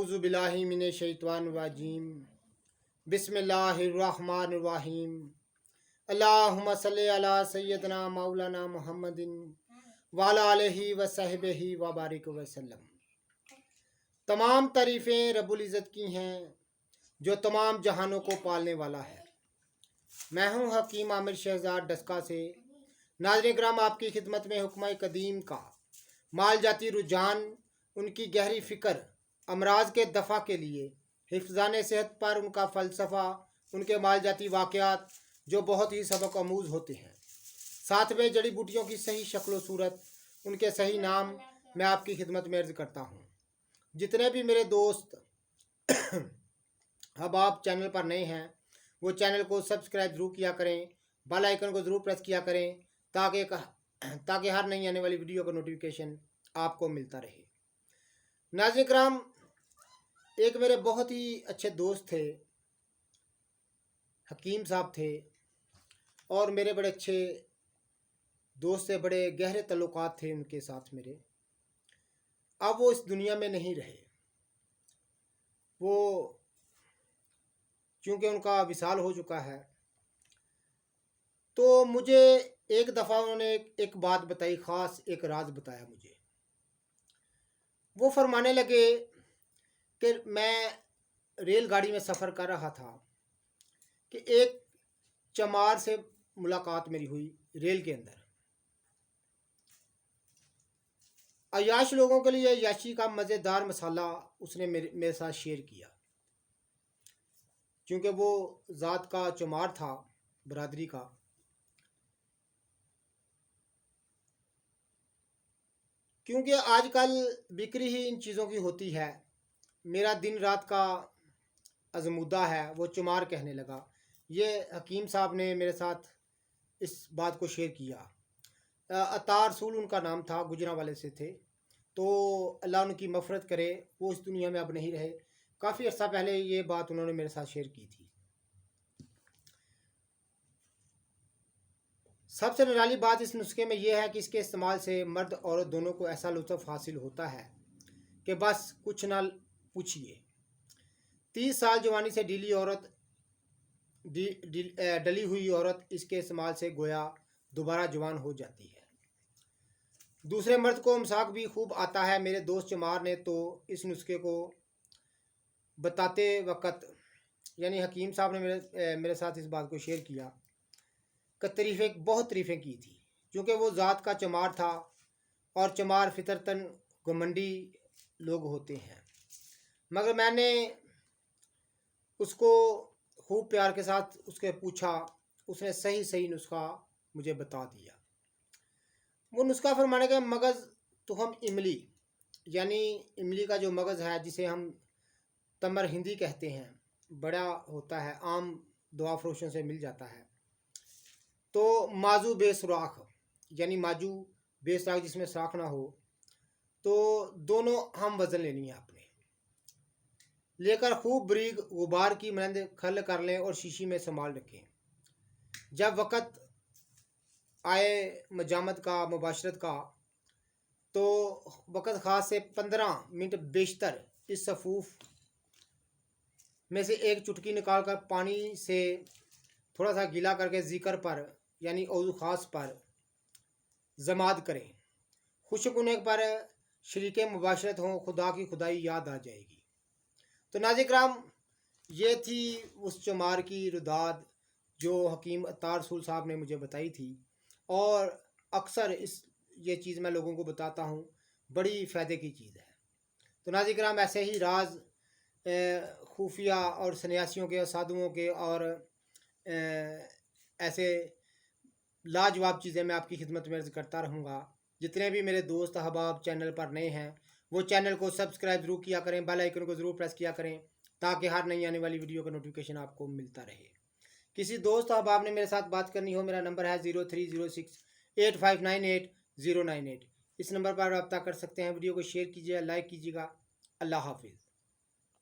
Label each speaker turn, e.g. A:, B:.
A: अऊज़ु बिल्लाहि मिनश शैतानिर रजीम। बिस्मिल्लाहिर्रहमानिर्रहीम। अल्लाहुम्मा सल्लि अला सय्यदना मौलाना मुहम्मदिन व अला आलिहि व सहबिहि व बारिक वसल्लम। तमाम तारीफ़ें रब्बुल इज़्ज़त की हैं जो तमाम जहानों को पालने वाला है। मैं हूँ हकीम आमिर शहजाद डस्का से। नाज़रीन किराम, आपकी खिदमत में हुक्म कदीम का माल जाती रुझान, उनकी गहरी फ़िक्र, अमराज के दफ़ा के लिए हिफ्ज़ान सेहत पर उनका फ़लसफ़ा, उनके माल जाती वाक़यात जो बहुत ही सबक आमूज़ होते हैं, साथ में जड़ी बूटियों की सही शक्ल सूरत, उनके सही नाम मैं आपकी खिदमत में अर्ज़ करता हूँ। जितने भी मेरे दोस्त अब आप चैनल पर नए हैं वो चैनल को सब्सक्राइब ज़रूर किया करें, बेल आइकन को ज़रूर प्रेस किया करें ताकि हर नई आने वाली वीडियो का नोटिफिकेशन आपको मिलता रहे। नाज़रीन किराम, एक मेरे बहुत ही अच्छे दोस्त थे, हकीम साहब थे, और मेरे बड़े अच्छे दोस्त से बड़े गहरे तल्लुकात थे उनके साथ मेरे। अब वो इस दुनिया में नहीं रहे। वो चूँकि उनका विसाल हो चुका है, तो मुझे एक दफ़ा उन्होंने एक बात बताई, ख़ास एक राज बताया मुझे। वो फरमाने लगे कि मैं रेलगाड़ी में सफ़र कर रहा था कि एक चमार से मुलाकात मेरी हुई रेल के अंदर। अय्याश लोगों के लिए अय्याशी का मज़ेदार मसाला उसने मेरे साथ शेयर किया। क्योंकि वो ज़ात का चमार था, बरादरी का। क्योंकि आजकल बिक्री ही इन चीज़ों की होती है। मेरा दिन रात का अज़मुद्दा है, वो चमार कहने लगा। ये हकीम साहब ने मेरे साथ इस बात को शेयर किया। अतार रसूल उनका नाम था, गुजरांवाले से थे। तो अल्लाह उनकी मफ़रत करे, वो इस दुनिया में अब नहीं रहे। काफ़ी अर्सा पहले ये बात उन्होंने मेरे साथ शेयर की थी। सबसे निराली बात इस नुस्खे में यह है कि इसके इस्तेमाल से मर्द औरत दोनों को ऐसा लुत्फ़ हासिल होता है कि बस कुछ ना पूछिए। 30 साल जवानी से डली हुई औरत इसके इस्तेमाल से गोया दोबारा जवान हो जाती है। दूसरे मर्द को मसाक भी खूब आता है। मेरे दोस्त चमार ने तो इस नुस्खे को बताते वक्त, यानी हकीम साहब ने मेरे साथ इस बात को शेयर किया कि बहुत तारीफ़ें की थी। क्योंकि वो ज़ात का चमार था, और चमार फितरतन घमंडी लोग होते हैं। मगर मैंने उसको खूब प्यार के साथ उसके पूछा, उसने सही सही नुस्खा मुझे बता दिया। वो नुस्खा फरमाने का मगज़ तो हम इमली, यानी इमली का जो मगज़ है, जिसे हम तमर हिंदी कहते हैं, बड़ा होता है, आम दवा फरोशों से मिल जाता है। तो माजू बेसुराख, यानी माजू बेसुराख जिसमें सुराख ना हो, तो दोनों हम वज़न लेनी है आपने। लेकर खूब बरीक गुबार की मनंद खल कर लें और शीशी में संभाल रखें। जब वक़्त आए मजामत का, मुबाशरत का, तो वक़्त ख़ास से 15 मिनट बेशतर इस सफ़ूफ में से एक चुटकी निकाल कर पानी से थोड़ा सा गीला करके ज़िक्र पर, यानी औज़ू ख़ास पर जमात करें। खुश्क होने पर शरीक मुबाशरत हों, खुदा की खुदाई याद आ जाएगी। तो नाज़रीन किराम, ये थी उस चमार की रुदाद जो हकीम अतार रसूल साहब ने मुझे बताई थी। और अक्सर ये चीज़ मैं लोगों को बताता हूँ, बड़ी फ़ायदे की चीज़ है। तो नाज़रीन किराम, ऐसे ही राज खुफिया और सन्यासियों के, साधुओं के, और ऐसे लाजवाब चीज़ें मैं आपकी खिदमत में अर्ज़ करता रहूँगा। जितने भी मेरे दोस्त अहबाब चैनल पर नए हैं वो चैनल को सब्सक्राइब ज़रूर किया करें, बेल आइकन को ज़रूर प्रेस किया करें ताकि हर नई आने वाली वीडियो का नोटिफिकेशन आपको मिलता रहे। किसी दोस्त अहबाब ने मेरे साथ बात करनी हो, मेरा नंबर है 03068598 098। इस नंबर पर रब्ता कर सकते हैं। वीडियो को शेयर कीजिए, लाइक कीजिएगा। अल्लाह हाफिज़।